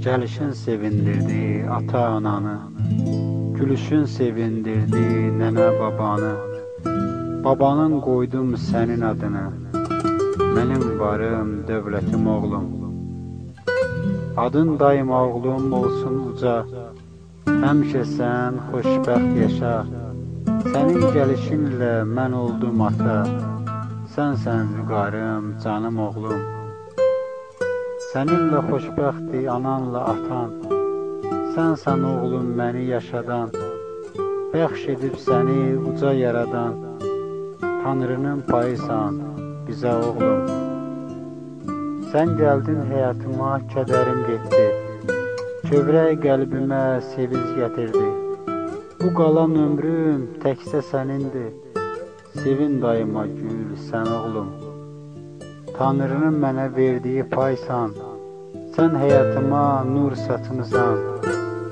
Gəlişin sevindirdi ata-ananı, gülüşün sevindirdi nənə-babanı. Babanın qoydum sənin adını, mənim varım, dövlətim oğlum. Adın daima oğlum olsun uca, həmişə sən xoşbəxt yaşa. Sənin gəlişinlə mən oldum ata, sənsən vüqarım, canım oğlum. Səninlə xoşbəxtdir ananla atan, sənsən oğlum məni yaşadan. Bəxş edib səni uca yaradan, Tanrının payısan bizə oğlum. Sən gəldin həyatıma, kədərim getdi, kövrək qəlbimə sevinc gətirdi. Bu qalan ömrüm təkcə sənindir, sevin daima gül sən oğlum. Tanrının mənə verdiyi paysan, sən həyatıma nur saçmısan.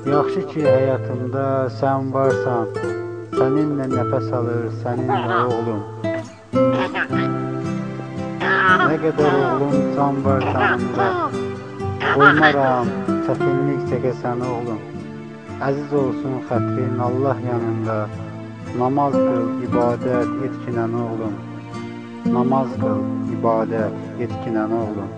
Yaxşı ki həyatımda sən varsan, səninlə nəfəs alır səninlə oğlum. Nə qədər oğlum can var canımda, qoymaram çətinlik çəkəsən oğlum. Əziz olsun xətrin Allah yanında, namaz qıl, ibadət etkinən oğlum. Namaz qıl, ibadət etkinən oğlum.